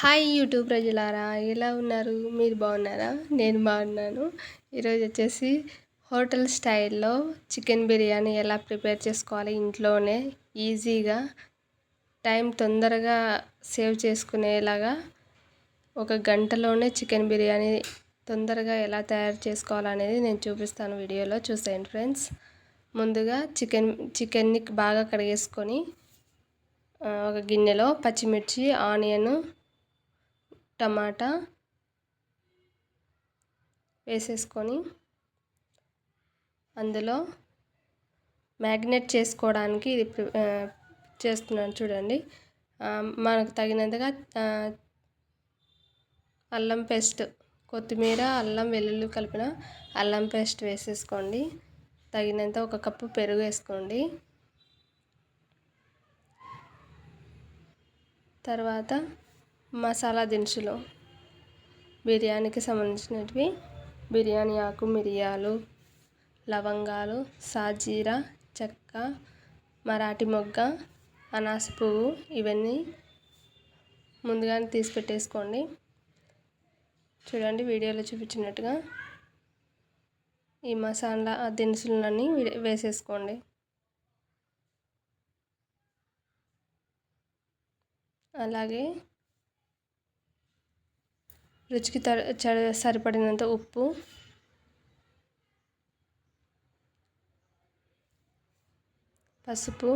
Hi YouTube ప్రజలారా, ఎలా ఉన్నారు? మీరు బాగున్నారా? నేను బాగున్నాను. ఈరోజు వచ్చేసి హోటల్ స్టైల్లో చికెన్ బిర్యానీ ఎలా ప్రిపేర్ చేసుకోవాలి ఇంట్లోనే ఈజీగా టైం తొందరగా సేవ్ చేసుకునేలాగా ఒక గంటలోనే చికెన్ బిర్యానీ తొందరగా ఎలా తయారు చేసుకోవాలనేది నేను చూపిస్తాను. వీడియోలో చూసేయండి ఫ్రెండ్స్. ముందుగా చికెన్ని బాగా కడిగేసుకొని ఒక గిన్నెలో పచ్చిమిర్చి, ఆనియన్, టమాటా వేసేసుకొని అందులో మ్యాగ్నేట్ చేసుకోవడానికి ఇది చేస్తున్నాను చూడండి. మనకు తగినంతగా అల్లం పేస్ట్, కొత్తిమీర, అల్లం వెల్లుల్లి కలిపిన అల్లం పేస్ట్ వేసేసుకోండి. తగినంత ఒక కప్పు పెరుగు వేసుకోండి. తర్వాత మసాలా దినుసులు బిర్యానీకి సంబంధించినవి బిర్యానీ ఆకు, మిరియాలు, లవంగాలు, సాజీరా, చెక్క, మరాఠీ మొగ్గ, అనాస పువ్వు ఇవన్నీ ముందుగానే తీసి పెట్టేసుకోండి. చూడండి వీడియోలో చూపించినట్టుగా ఈ మసాలా దినుసులన్నీ వేసేసుకోండి. అలాగే రుచికి సరిపడినంత ఉప్పు, పసుపు,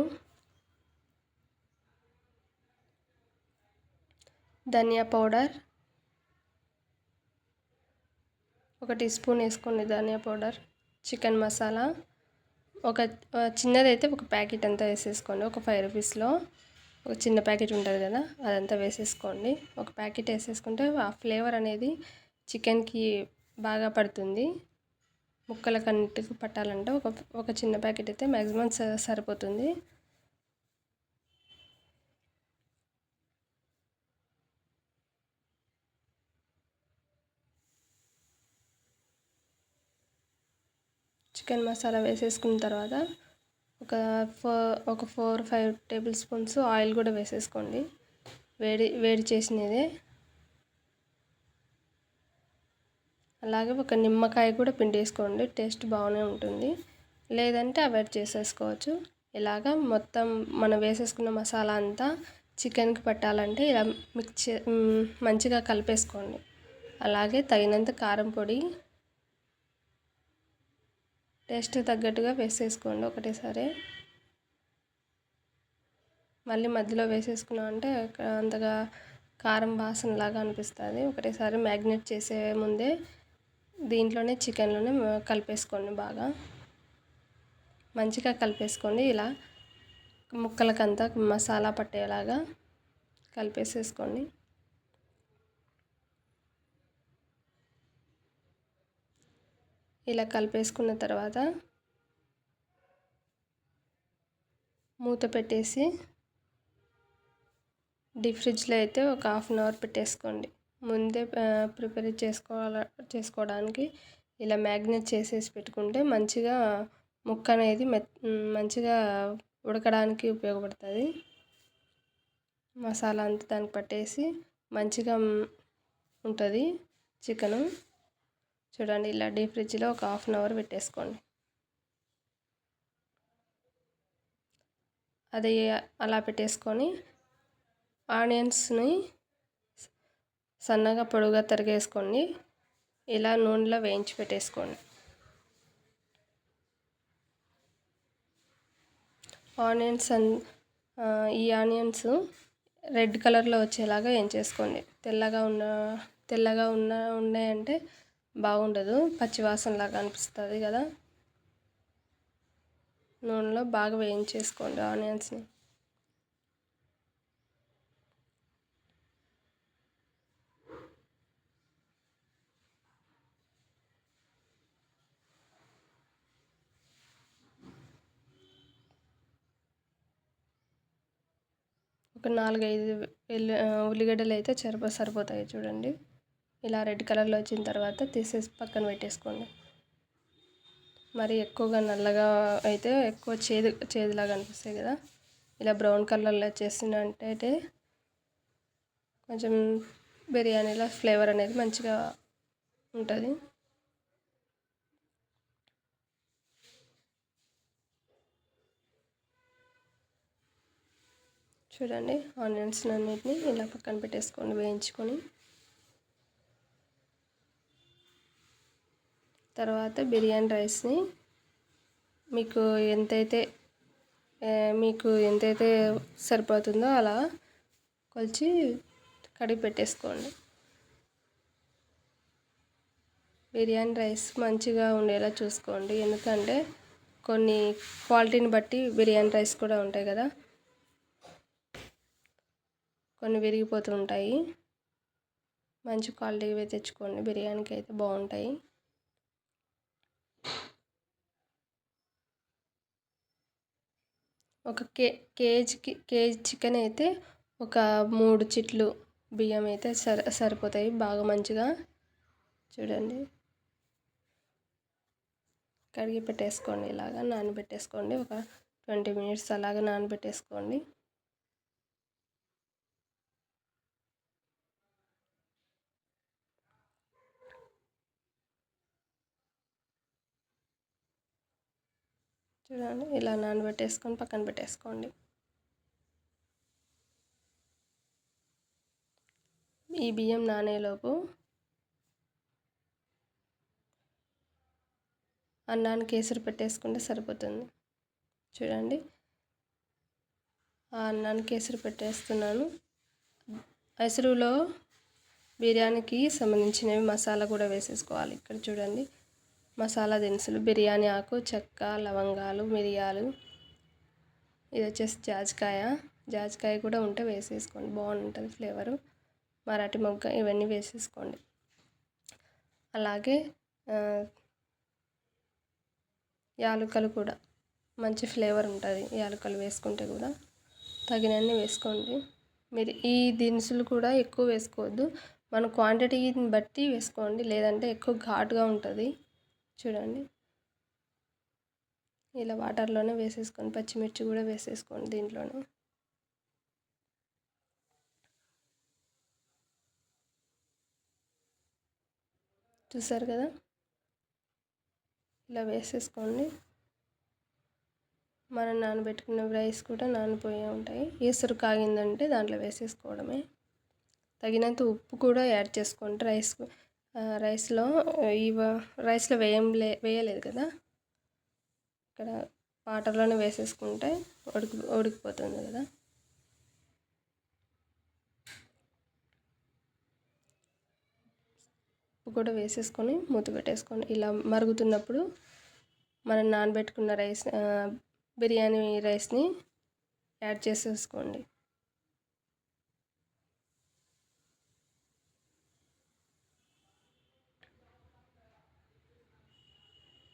ధనియా పౌడర్ 1 టీ స్పూన్ వేసుకోండి. ధనియా పౌడర్, చికెన్ మసాలా ఒక చిన్నదైతే ఒక ప్యాకెట్ అంతా వేసేసుకోండి. ఒక 5 రూపీస్లో ఒక చిన్న ప్యాకెట్ ఉంటుంది కదా, అదంతా వేసేసుకోండి. ఒక ప్యాకెట్ వేసేసుకుంటే ఆ ఫ్లేవర్ అనేది చికెన్కి బాగా పడుతుంది. ముక్కలకు అన్నిటికి పట్టాలంటే ఒక చిన్న ప్యాకెట్ అయితే మ్యాక్సిమం సరిపోతుంది. చికెన్ మసాలా వేసేసుకున్న తర్వాత ఒక 4-5 టేబుల్ స్పూన్స్ ఆయిల్ కూడా వేసేసుకోండి. వేడి చేసినదే. అలాగే ఒక నిమ్మకాయ కూడా పిండేసుకోండి, టేస్ట్ బాగానే ఉంటుంది. లేదంటే అవాయిడ్ చేసేసుకోవచ్చు. ఇలాగా మొత్తం మనం వేసేసుకున్న మసాలా అంతా చికెన్కి పట్టాలంటే ఇలా మంచిగా కలిపేసుకోండి. అలాగే తగినంత కారం పొడి టేస్ట్ తగ్గట్టుగా వేసేసుకోండి ఒకటేసారి. మళ్ళీ మధ్యలో వేసేసుకున్నాం అంటే అంతగా కారం వాసనలాగా అనిపిస్తుంది. ఒకటేసారి మ్యాగ్నేట్ చేసే ముందే దీంట్లోనే చికెన్లోనే కలిపేసుకోండి. బాగా మంచిగా కలిపేసుకోండి. ఇలా ముక్కలకంతా మసాలా పట్టేలాగా కలిపేసేసుకోండి. ఇలా కలిపేసుకున్న తర్వాత మూత పెట్టేసి డీప్ ఫ్రిడ్జ్లో అయితే ఒక 1/2 అవర్ పెట్టేసుకోండి. ముందే ప్రిపేర్ చేసుకోవడానికి ఇలా మ్యాగ్నేట్ చేసేసి పెట్టుకుంటే మంచిగా ముక్క అనేది మంచిగా ఉడకడానికి ఉపయోగపడుతుంది. మసాలా అంతా దానికి పట్టేసి మంచిగా ఉంటుంది చికెను. చూడండి ఇలా డీప్ ఫ్రిడ్జ్లో ఒక 1/2 అవర్ పెట్టేసుకోండి. అది అలా పెట్టేసుకొని ఆనియన్స్ని సన్నగా పొడుగా తరిగేసుకోండి. ఇలా నూనెలో వేయించి పెట్టేసుకోండి. ఈ ఆనియన్స్ రెడ్ కలర్లో వచ్చేలాగా వేయించేసుకోండి. తెల్లగా ఉన్నాయంటే బాగుండదు, పచ్చివాసనలాగా అనిపిస్తుంది కదా. నూనెలో బాగా వేయించేసుకోండి ఆనియన్స్ని. ఒక 4-5 ఉల్లిగడ్డలు అయితే సరిపోతాయి. చూడండి ఇలా రెడ్ కలర్లో వచ్చిన తర్వాత తీసేసి పక్కన పెట్టేసుకోండి. మరి ఎక్కువగా నల్లగా అయితే ఎక్కువ చేదులాగా అనిపిస్తాయి కదా. ఇలా బ్రౌన్ కలర్లో చేసినట్టయితే కొంచెం బిర్యానీలో ఫ్లేవర్ అనేది మంచిగా ఉంటుంది. చూడండి, ఆనియన్స్ అన్నిటిని ఇలా పక్కన పెట్టేసుకోండి వేయించుకొని. తర్వాత బిర్యానీ రైస్ని మీకు ఎంతైతే సరిపోతుందో అలా కొలిచి కడిగి పెట్టేసుకోండి. బిర్యానీ రైస్ మంచిగా ఉండేలా చూసుకోండి, ఎందుకంటే కొన్ని క్వాలిటీని బట్టి బిర్యానీ రైస్ కూడా ఉంటాయి కదా, కొన్ని విరిగిపోతూ ఉంటాయి. మంచి క్వాలిటీవి తెచ్చుకోండి, బిర్యానీకి అయితే బాగుంటాయి. ఒక కేజీ చికెన్ అయితే ఒక 3 చిట్లు బియ్యం అయితే సరిపోతాయి బాగా మంచిగా. చూడండి, కడిగి పెట్టేసుకోండి, ఇలాగా నానబెట్టేసుకోండి. ఒక 20 మినిట్స్ అలాగా నానబెట్టేసుకోండి. చూడండి, ఇలా నానబెట్టేసుకొని పక్కన పెట్టేసుకోండి. ఈ బియ్యం నానేలోపు అన్నానికి ఎసురు పెట్టేసుకుంటే సరిపోతుంది. చూడండి, ఆ అన్నానికి ఎసురు పెట్టేస్తున్నాను. ఎసురులో బిర్యానీకి సంబంధించినవి మసాలా కూడా వేసేసుకోవాలి. ఇక్కడ చూడండి, మసాలా దినుసులు, బిర్యానీ ఆకు, చెక్క, లవంగాలు, మిరియాలు, ఇది వచ్చేసి జాజికాయ కూడా ఉంటే వేసేసుకోండి, బాగుంటుంది ఫ్లేవరు. మరాఠీ మొగ్గ, ఇవన్నీ వేసేసుకోండి. అలాగే యాలకులు కూడా మంచి ఫ్లేవర్ ఉంటుంది, యాలకులు వేసుకుంటే కూడా తగినన్ని వేసుకోండి. మీరు ఈ దినుసులు కూడా ఎక్కువ వేసుకోవద్దు, మన క్వాంటిటీని బట్టి వేసుకోండి, లేదంటే ఎక్కువ ఘాటుగా ఉంటుంది. చూడండి, ఇలా వాటర్లోనే వేసేసుకోండి. పచ్చిమిర్చి కూడా వేసేసుకోండి దీంట్లోనే. చూసారు కదా, ఇలా వేసేసుకోండి. మనం నానబెట్టుకున్న రైస్ కూడా నానిపోయి ఉంటాయి. ఎసురు కాగిందంటే దాంట్లో వేసేసుకోవడమే. తగినంత ఉప్పు కూడా యాడ్ చేసుకోండి. రైస్లో వేయలేదు కదా, ఇక్కడ వాటర్లోనే వేసేసుకుంటే ఉడికిపోతుంది కదా. ఉప్పు కూడా వేసేసుకొని మూత పెట్టేసుకోండి. ఇలా మరుగుతున్నప్పుడు మనం నానబెట్టుకున్న బిర్యానీ రైస్ని యాడ్ చేసేసుకోండి.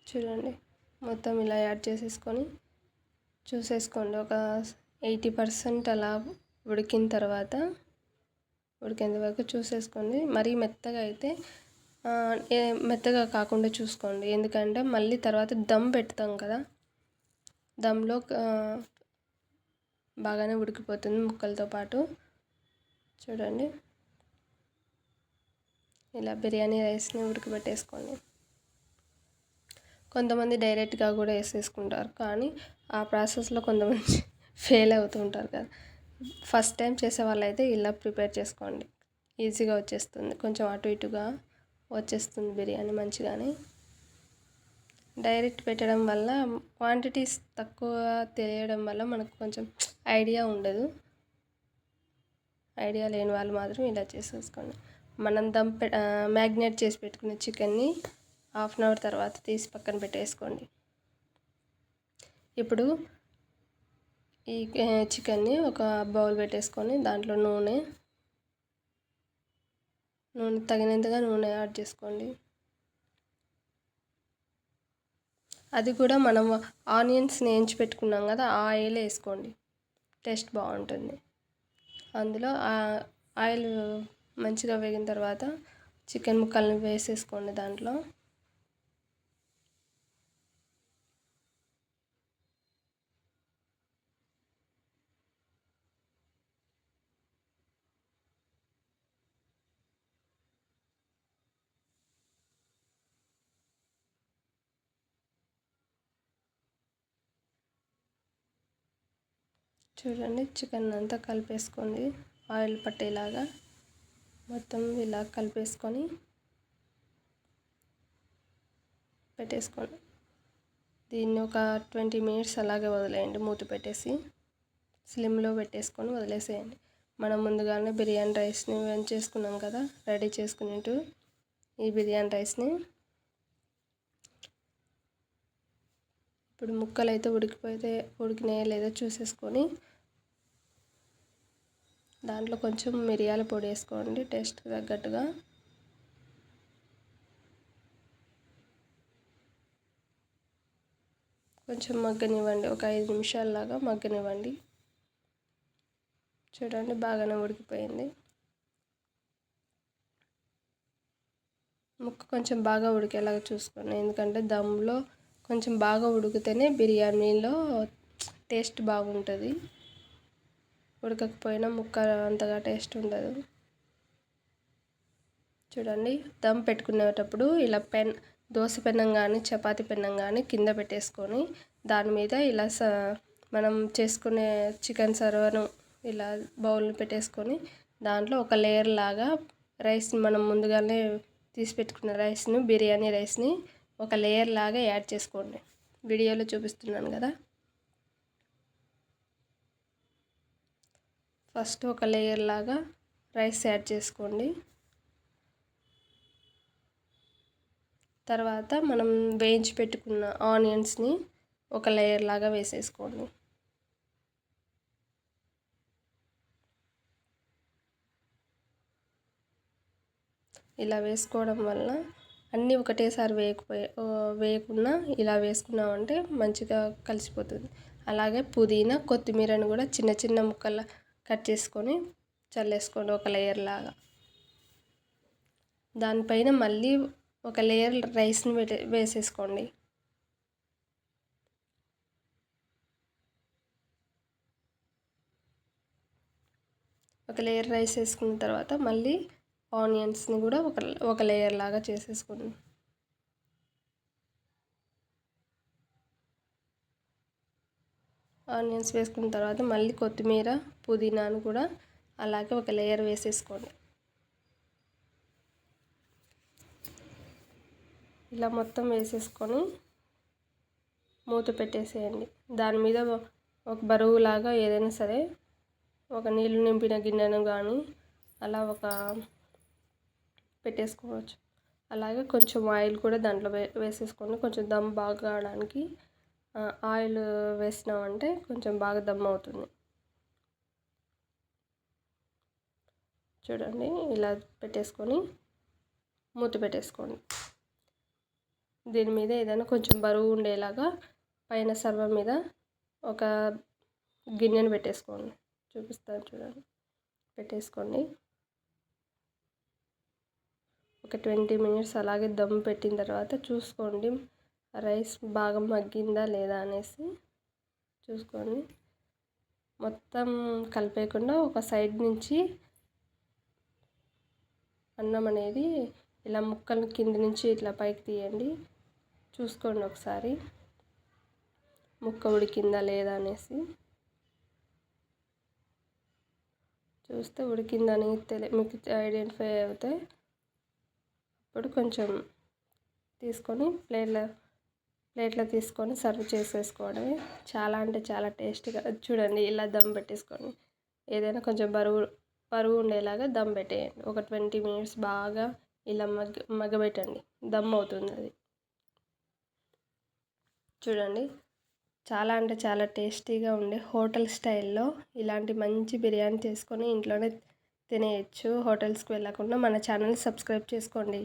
చూడండి, మొత్తం ఇలా యాడ్ చేసేసుకొని చూసేసుకోండి. ఒక 80% అలా ఉడికేంత వరకు చూసేసుకోండి. మరీ మెత్తగా కాకుండా చూసుకోండి, ఎందుకంటే మళ్ళీ తర్వాత దమ్ పెడతాం కదా, దమ్లో బాగానే ఉడికిపోతుంది ముక్కలతో పాటు. చూడండి, ఇలా బిర్యానీ రైస్ని ఉడకబెట్టేసుకోండి. కొంతమంది డైరెక్ట్గా కూడా వేసేసుకుంటారు, కానీ ఆ ప్రాసెస్లో కొంతమంది ఫెయిల్ అవుతూ ఉంటారు కదా. ఫస్ట్ టైం చేసే వాళ్ళైతే ఇలా ప్రిపేర్ చేసుకోండి, ఈజీగా వచ్చేస్తుంది. కొంచెం అటు ఇటుగా వచ్చేస్తుంది బిర్యానీ మంచిగానే. డైరెక్ట్ పెట్టడం వల్ల క్వాంటిటీస్ తక్కువ తెలియడం వల్ల మనకు కొంచెం ఐడియా ఉండదు. ఐడియా లేని వాళ్ళు మాత్రం ఇలా చేసేసుకోండి. మనం మ్యాగ్నేట్ చేసి పెట్టుకున్న చికెన్ని 1/2 అవర్ తర్వాత తీసి పక్కన పెట్టేసుకోండి. ఇప్పుడు ఈ చికెన్ని ఒక బౌల్ పెట్టేసుకొని దాంట్లో నూనె తగినంతగా నూనె యాడ్ చేసుకోండి. అది కూడా మనం ఆనియన్స్ని వేయించి పెట్టుకున్నాం కదా, ఆ ఆయిల్ వేసుకోండి, టేస్ట్ బాగుంటుంది. అందులో ఆయిల్ మంచిగా వేగిన తర్వాత చికెన్ ముక్కల్ని వేసేసుకోండి దాంట్లో. చూడండి చికెన్ అంతా కలిపేసుకోండి, ఆయిల్ పట్టేలాగా మొత్తం ఇలా కలిపేసుకొని పెట్టేసుకోండి. దీన్ని ఒక 20 మినిట్స్ అలాగే వదిలేయండి, మూత పెట్టేసి స్లిమ్లో పెట్టేసుకొని వదిలేసేయండి. మనం ముందుగానే బిర్యానీ రైస్ని చేసుకున్నాం కదా, రెడీ చేసుకునేట్టు ఈ బిర్యానీ రైస్ని ఇప్పుడు ముక్కలు అయితే ఉడికినాయో లేదో చూసేసుకొని దాంట్లో కొంచెం మిరియాల పొడి వేసుకోండి టేస్ట్కి తగ్గట్టుగా. కొంచెం మగ్గనివ్వండి, ఒక 5 నిమిషాలలాగా మగ్గనివ్వండి. చూడండి బాగానే ఉడికిపోయింది. ముక్క కొంచెం బాగా ఉడికేలాగా చూసుకోండి, ఎందుకంటే దమ్లో కొంచెం బాగా ఉడికితేనే బిర్యానీలో టేస్ట్ బాగుంటుంది. ఉడకకపోయినా ముక్క అంతగా టేస్ట్ ఉండదు. చూడండి దమ్ పెట్టుకునేటప్పుడు ఇలా దోశ పెన్నం కానీ చపాతీ పెన్నం కానీ కింద పెట్టేసుకొని దాని మీద ఇలా మనం చేసుకునే చికెన్ సర్వను ఇలా బౌల్ని పెట్టేసుకొని దాంట్లో ఒక లేయర్ లాగా రైస్ని మనం ముందుగానే తీసి పెట్టుకున్న రైస్ని బిర్యానీ రైస్ని ఒక లేయర్ లాగా యాడ్ చేసుకోండి. వీడియోలో చూపిస్తున్నాను కదా, ఫస్ట్ ఒక లేయర్ లాగా రైస్ యాడ్ చేసుకోండి. తర్వాత మనం వేయించి పెట్టుకున్న ఆనియన్స్ని ఒక లేయర్ లాగా వేసేసుకోండి. ఇలా వేసుకోవడం వల్ల అన్నీ ఒకటేసారి వేయకుండా ఇలా వేసుకున్నామంటే మంచిగా కలిసిపోతుంది. అలాగే పుదీనా కొత్తిమీరని కూడా చిన్న చిన్న ముక్కలు కట్ చేసుకొని చల్లేసుకోండి ఒక లేయర్ లాగా. దానిపైన మళ్ళీ ఒక లేయర్ రైస్ని వేసేసుకోండి. ఒక లేయర్ రైస్ వేసుకున్న తర్వాత మళ్ళీ ఆనియన్స్ని కూడా ఒక లేయర్ లాగా చేసేసుకోండి. ఆనియన్స్ వేసుకున్న తర్వాత మళ్ళీ కొత్తిమీర పుదీనాను కూడా అలాగే ఒక లేయర్ వేసేసుకోండి. ఇలా మొత్తం వేసేసుకొని మూత పెట్టేసేయండి. దాని మీద ఒక బరువులాగా ఏదైనా సరే ఒక నీళ్ళు నింపిన గిన్నెను కానీ అలా ఒక పెట్టేసుకోవచ్చు. అలాగే కొంచెం ఆయిల్ కూడా దాంట్లో వేసేసుకొని కొంచెం దమ్ బాగా కావడానికి ఆయిల్ వేసినామంటే కొంచెం బాగా దమ్ అవుతుంది. చూడండి ఇలా పెట్టేసుకొని మూత పెట్టేసుకోండి. దీని మీద ఏదైనా కొంచెం బరువు ఉండేలాగా పైన సర్వ మీద ఒక గిన్నెను పెట్టేసుకోండి. చూపిస్తాను చూడండి, పెట్టేసుకోండి. ఒక 20 మినిట్స్ అలాగే దమ్ పెట్టిన తర్వాత చూసుకోండి రైస్ బాగా మగ్గిందా లేదా అనేసి చూసుకోండి. మొత్తం కలిపేయకుండా ఒక సైడ్ నుంచి అన్నం అనేది ఇలా ముక్కలు కింద నుంచి ఇట్లా పైకి తీయండి. చూసుకోండి ఒకసారి ముక్క ఉడికిందా లేదా అనేసి. చూస్తే ఉడికిందని మీకు ఐడెంటిఫై అవుతే అప్పుడు కొంచెం తీసుకొని ప్లేట్లో తీసుకొని సర్వ్ చేసేసుకోవడమే. చాలా అంటే చాలా టేస్టీగా. చూడండి ఇలా దమ్ పెట్టేసుకోండి. ఏదైనా కొంచెం బరువు ఉండేలాగా దమ్ పెట్టేయండి. ఒక 20 మినిట్స్ బాగా ఇలా మగ్గబెట్టండి, దమ్ అవుతుంది అది. చూడండి చాలా అంటే చాలా టేస్టీగా ఉండే హోటల్ స్టైల్లో ఇలాంటి మంచి బిర్యానీ చేసుకొని ఇంట్లోనే తినేయచ్చు. హోటల్స్కి వెళ్ళకుండా మన ఛానల్ సబ్స్క్రైబ్ చేసుకోండి.